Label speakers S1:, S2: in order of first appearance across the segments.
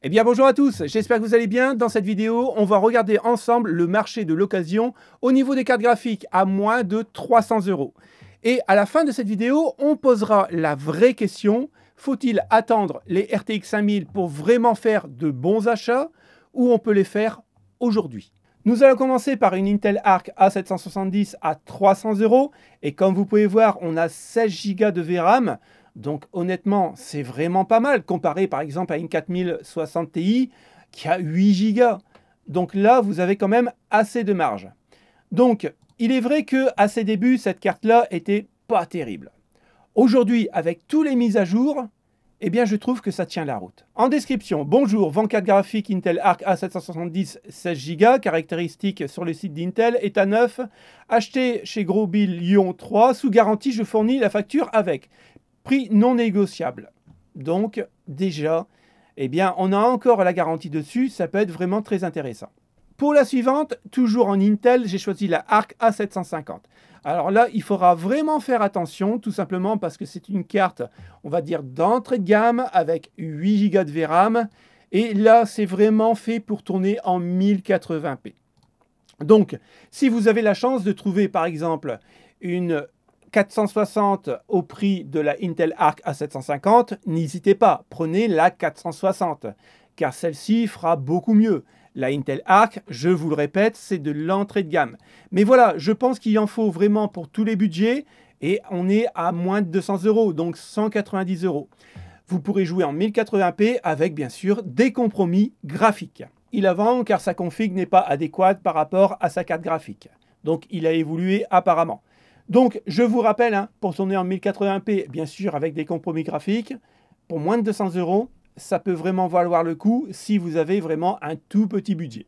S1: Eh bien bonjour à tous, j'espère que vous allez bien. Dans cette vidéo, on va regarder ensemble le marché de l'occasion au niveau des cartes graphiques à moins de 300 €. Et à la fin de cette vidéo, on posera la vraie question, faut-il attendre les RTX 5000 pour vraiment faire de bons achats ou on peut les faire aujourd'hui? Nous allons commencer par une Intel Arc A770 à 300 € et comme vous pouvez voir, on a 16 Go de VRAM. Donc honnêtement, c'est vraiment pas mal comparé par exemple à une 4060 Ti qui a 8 Go. Donc là, vous avez quand même assez de marge. Donc, il est vrai qu'à ses débuts, cette carte-là était pas terrible. Aujourd'hui, avec tous les mises à jour, eh bien, je trouve que ça tient la route. En description, bonjour, 24 graphique Intel Arc A770 16 Go, caractéristique sur le site d'Intel, état neuf, acheté chez Gros Bill Lyon 3, sous garantie, je fournis la facture avec. Prix non négociable. Donc, déjà, eh bien, on a encore la garantie dessus, ça peut être vraiment très intéressant. Pour la suivante, toujours en Intel, j'ai choisi la Arc A750. Alors là, il faudra vraiment faire attention, tout simplement parce que c'est une carte, on va dire, d'entrée de gamme avec 8 Go de VRAM. Et là, c'est vraiment fait pour tourner en 1080p. Donc, si vous avez la chance de trouver, par exemple, une 460 au prix de la Intel Arc A750, n'hésitez pas, prenez la 460, car celle-ci fera beaucoup mieux. La Intel Arc, je vous le répète, c'est de l'entrée de gamme. Mais voilà, je pense qu'il en faut vraiment pour tous les budgets, et on est à moins de 200 €, donc 190 €. Vous pourrez jouer en 1080p avec, bien sûr, des compromis graphiques. Il avance car sa config n'est pas adéquate par rapport à sa carte graphique. Donc, il a évolué apparemment. Donc, je vous rappelle, pour tourner en 1080p, bien sûr, avec des compromis graphiques, pour moins de 200 €, ça peut vraiment valoir le coup si vous avez vraiment un tout petit budget.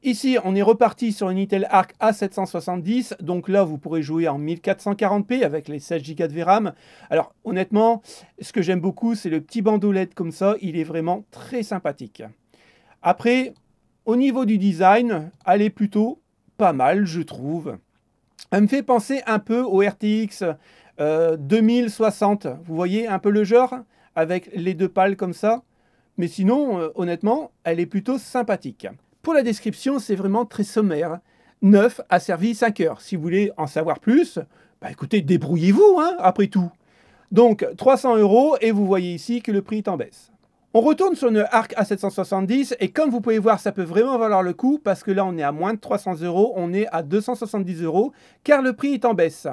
S1: Ici, on est reparti sur une Intel Arc A770. Donc là, vous pourrez jouer en 1440p avec les 16 Go de VRAM. Alors, honnêtement, ce que j'aime beaucoup, c'est le petit bandeau LED comme ça. Il est vraiment très sympathique. Après, au niveau du design, elle est plutôt pas mal, je trouve. Elle me fait penser un peu au RTX 2060. Vous voyez un peu le genre avec les deux pales comme ça. Mais sinon, honnêtement, elle est plutôt sympathique. Pour la description, c'est vraiment très sommaire. 9 a servi 5 heures. Si vous voulez en savoir plus, bah écoutez, débrouillez-vous, après tout. Donc 300 € et vous voyez ici que le prix est en baisse. On retourne sur une Arc A770 et comme vous pouvez voir, ça peut vraiment valoir le coup parce que là, on est à moins de 300 €, on est à 270 € car le prix est en baisse.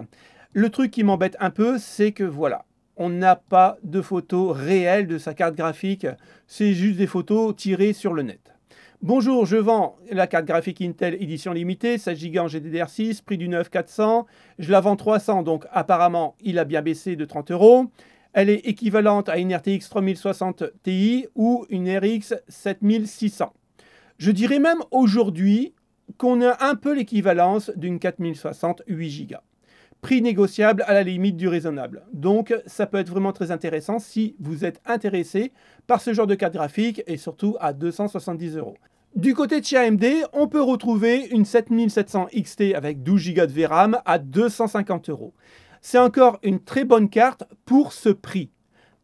S1: Le truc qui m'embête un peu, c'est que voilà, on n'a pas de photos réelles de sa carte graphique, c'est juste des photos tirées sur le net. Bonjour, je vends la carte graphique Intel édition limitée, 16 Go en GDDR6, prix du neuf 400, je la vends 300, donc apparemment il a bien baissé de 30 €. Elle est équivalente à une RTX 3060 Ti ou une RX 7600. Je dirais même aujourd'hui qu'on a un peu l'équivalence d'une 4060 8 Go. Prix négociable à la limite du raisonnable. Donc ça peut être vraiment très intéressant si vous êtes intéressé par ce genre de carte graphique et surtout à 270 €. Du côté de chez AMD, on peut retrouver une 7700 XT avec 12 Go de VRAM à 250 €. C'est encore une très bonne carte pour ce prix.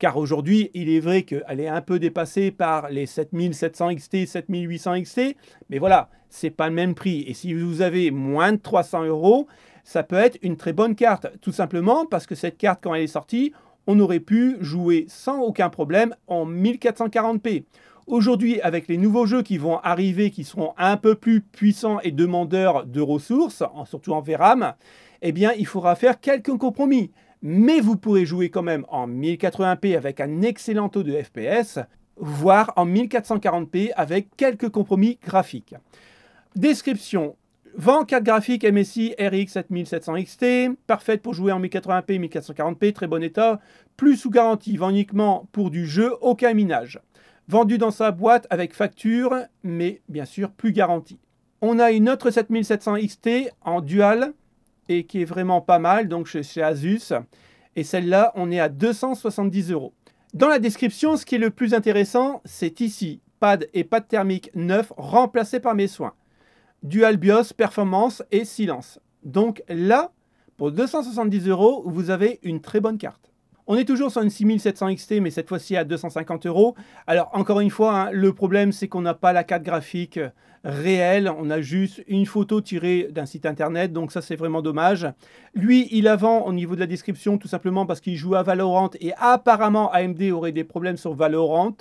S1: Car aujourd'hui, il est vrai qu'elle est un peu dépassée par les 7700 XT, 7800 XT. Mais voilà, c'est pas le même prix. Et si vous avez moins de 300 €, ça peut être une très bonne carte. Tout simplement parce que cette carte, quand elle est sortie, on aurait pu jouer sans aucun problème en 1440p. Aujourd'hui, avec les nouveaux jeux qui vont arriver, qui seront un peu plus puissants et demandeurs de ressources, surtout en VRAM, eh bien, il faudra faire quelques compromis. Mais vous pourrez jouer quand même en 1080p avec un excellent taux de FPS, voire en 1440p avec quelques compromis graphiques. Description. Vend carte graphique MSI RX 7700 XT, parfaite pour jouer en 1080p, 1440p, très bon état, plus sous garantie, vend uniquement pour du jeu, aucun minage. Vendu dans sa boîte avec facture, mais bien sûr plus garantie. On a une autre 7700 XT en dual, et qui est vraiment pas mal, donc chez Asus. Et celle-là, on est à 270 €. Dans la description, ce qui est le plus intéressant, c'est ici, pad et pad thermique neuf remplacés par mes soins. Dual BIOS, performance et silence. Donc là, pour 270 €, vous avez une très bonne carte. On est toujours sur une 6700 XT, mais cette fois-ci à 250 €. Alors, encore une fois, hein, le problème, c'est qu'on n'a pas la carte graphique réelle. On a juste une photo tirée d'un site internet, donc ça, c'est vraiment dommage. Lui, il la vend au niveau de la description, tout simplement parce qu'il joue à Valorant, et apparemment, AMD aurait des problèmes sur Valorant.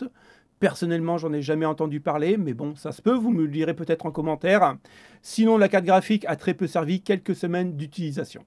S1: Personnellement, j'en ai jamais entendu parler, mais bon, ça se peut, vous me le direz peut-être en commentaire. Sinon, la carte graphique a très peu servi, quelques semaines d'utilisation.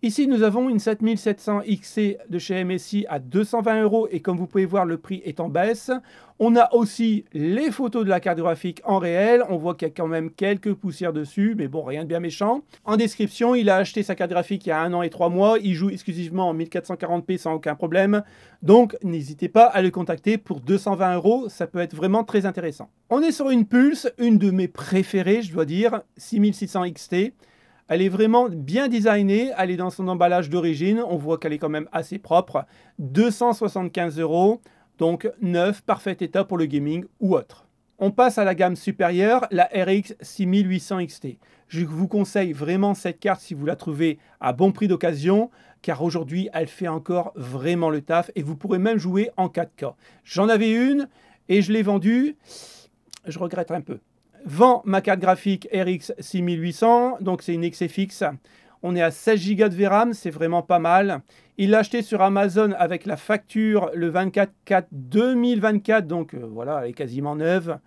S1: Ici, nous avons une 7700 XT de chez MSI à 220 € et comme vous pouvez voir, le prix est en baisse. On a aussi les photos de la carte graphique en réel. On voit qu'il y a quand même quelques poussières dessus, mais bon, rien de bien méchant. En description, il a acheté sa carte graphique il y a 1 an et 3 mois. Il joue exclusivement en 1440p sans aucun problème. Donc, n'hésitez pas à le contacter pour 220 €. Ça peut être vraiment très intéressant. On est sur une Pulse, une de mes préférées, je dois dire, 6600 XT. Elle est vraiment bien designée, elle est dans son emballage d'origine, on voit qu'elle est quand même assez propre. 275 €, donc neuf, parfait état pour le gaming ou autre. On passe à la gamme supérieure, la RX 6800 XT. Je vous conseille vraiment cette carte si vous la trouvez à bon prix d'occasion, car aujourd'hui elle fait encore vraiment le taf et vous pourrez même jouer en 4K. J'en avais une et je l'ai vendue, je regrette un peu. Vend ma carte graphique RX 6800, donc c'est une XFX. On est à 16 Go de VRAM, c'est vraiment pas mal. Il l'a acheté sur Amazon avec la facture le 24/4/2024, donc voilà, elle est quasiment neuve.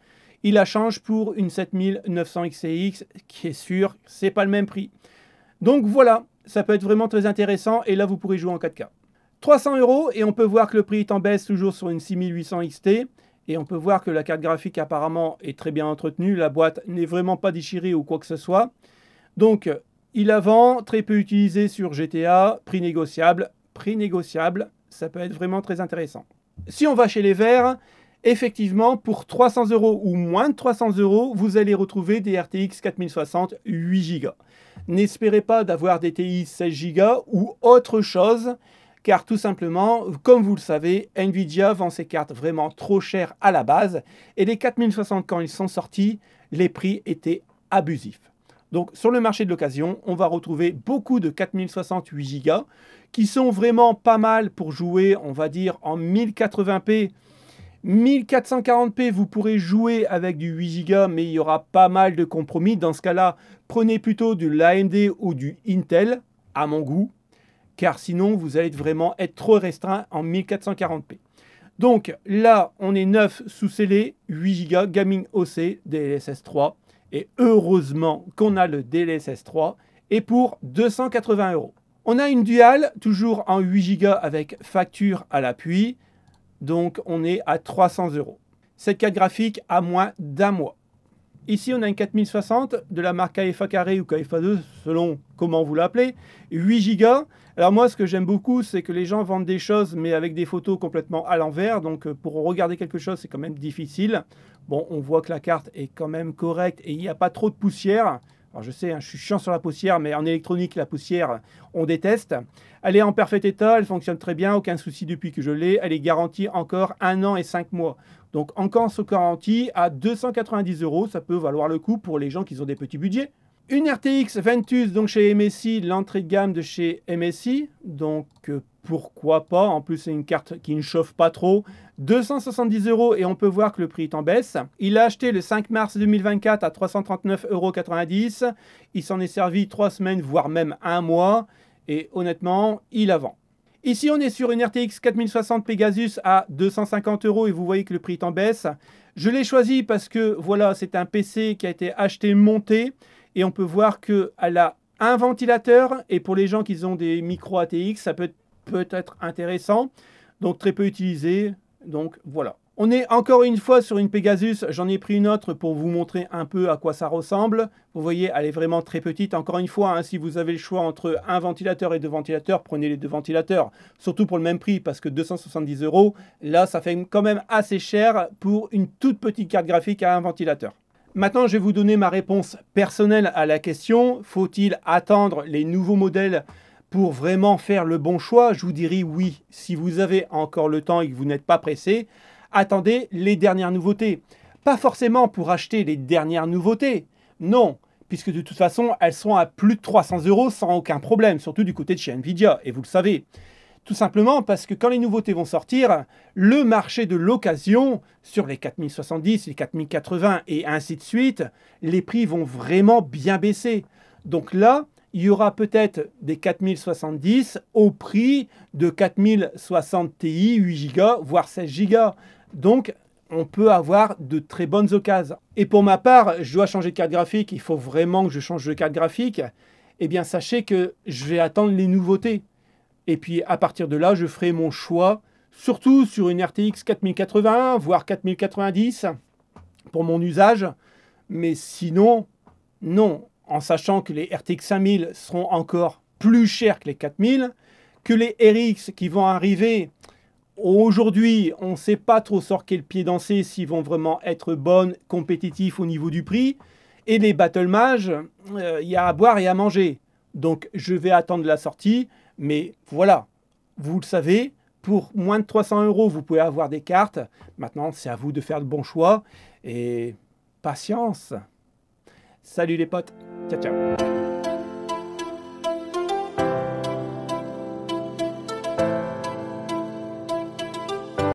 S1: Il la change pour une 7900 XTX, qui est sûr, c'est pas le même prix. Donc voilà, ça peut être vraiment très intéressant, et là vous pourrez jouer en 4K. 300 € et on peut voir que le prix est en baisse toujours sur une 6800 XT. Et on peut voir que la carte graphique apparemment est très bien entretenue. La boîte n'est vraiment pas déchirée ou quoi que ce soit. Donc, il la vend, très peu utilisé sur GTA, prix négociable. Prix négociable, ça peut être vraiment très intéressant. Si on va chez les verts, effectivement, pour 300 € ou moins de 300 €, vous allez retrouver des RTX 4060 8 Go. N'espérez pas d'avoir des TI 16 Go ou autre chose. Car tout simplement, comme vous le savez, Nvidia vend ses cartes vraiment trop chères à la base. Et les 4060, quand ils sont sortis, les prix étaient abusifs. Donc sur le marché de l'occasion, on va retrouver beaucoup de 4060 8 Go qui sont vraiment pas mal pour jouer, on va dire, en 1080p. 1440p, vous pourrez jouer avec du 8 Go, mais il y aura pas mal de compromis. Dans ce cas-là, prenez plutôt de l'AMD ou du Intel, à mon goût. Car sinon, vous allez vraiment être trop restreint en 1440p. Donc là, on est neuf sous scellé, 8 Go, Gaming OC, DLSS 3. Et heureusement qu'on a le DLSS 3. Et pour 280 €. On a une Dual, toujours en 8 Go avec facture à l'appui. Donc on est à 300 €. Cette carte graphique a moins d'1 mois. Ici, on a une 4060 de la marque KFA carré ou KFA 2, selon comment vous l'appelez, 8 Go. Alors moi, ce que j'aime beaucoup, c'est que les gens vendent des choses, mais avec des photos complètement à l'envers. Donc pour regarder quelque chose, c'est quand même difficile. Bon, on voit que la carte est quand même correcte et il n'y a pas trop de poussière. Alors je sais, hein, je suis chiant sur la poussière, mais en électronique, la poussière, on déteste. Elle est en parfait état, elle fonctionne très bien, aucun souci depuis que je l'ai. Elle est garantie encore 1 an et 5 mois. Donc encore sous garantie à 290 €, ça peut valoir le coup pour les gens qui ont des petits budgets. Une RTX Ventus, donc chez MSI, l'entrée de gamme de chez MSI. Donc pourquoi pas, en plus c'est une carte qui ne chauffe pas trop. 270 € et on peut voir que le prix est en baisse. Il l'a acheté le 5 mars 2024 à 339,90 €. Il s'en est servi 3 semaines, voire même 1 mois. Et honnêtement, il la vend. Ici, on est sur une RTX 4060 Pegasus à 250 € et vous voyez que le prix est en baisse. Je l'ai choisi parce que voilà, c'est un PC qui a été acheté monté et on peut voir qu'elle a un ventilateur et pour les gens qui ont des micros ATX, ça peut être intéressant. Donc très peu utilisé. Donc voilà. On est encore une fois sur une Pegasus, j'en ai pris une autre pour vous montrer un peu à quoi ça ressemble. Vous voyez, elle est vraiment très petite. Encore une fois, hein, si vous avez le choix entre un ventilateur et 2 ventilateurs, prenez les 2 ventilateurs. Surtout pour le même prix, parce que 270 €, là, ça fait quand même assez cher pour une toute petite carte graphique à un ventilateur. Maintenant, je vais vous donner ma réponse personnelle à la question. Faut-il attendre les nouveaux modèles pour vraiment faire le bon choix? Je vous dirais oui, si vous avez encore le temps et que vous n'êtes pas pressé. Attendez les dernières nouveautés. Pas forcément pour acheter les dernières nouveautés, non, puisque de toute façon, elles sont à plus de 300 € sans aucun problème, surtout du côté de chez Nvidia, et vous le savez. Tout simplement parce que quand les nouveautés vont sortir, le marché de l'occasion, sur les 4070, les 4080 et ainsi de suite, les prix vont vraiment bien baisser. Donc là, il y aura peut-être des 4070 au prix de 4060 Ti, 8 Go, voire 16 Go. Donc, on peut avoir de très bonnes occasions. Et pour ma part, je dois changer de carte graphique, il faut vraiment que je change de carte graphique. Eh bien, sachez que je vais attendre les nouveautés. Et puis, à partir de là, je ferai mon choix, surtout sur une RTX 4080, voire 4090, pour mon usage. Mais sinon, non. En sachant que les RTX 5000 seront encore plus chers que les 4000, que les RX qui vont arriver, aujourd'hui, on ne sait pas trop sur quel pied danser, s'ils vont vraiment être bonnes, compétitifs au niveau du prix. Et les Battle Mage, il y a à boire et à manger. Donc, je vais attendre la sortie. Mais voilà, vous le savez, pour moins de 300 €, vous pouvez avoir des cartes. Maintenant, c'est à vous de faire le bon choix. Et patience. Salut les potes. Ciao, ciao.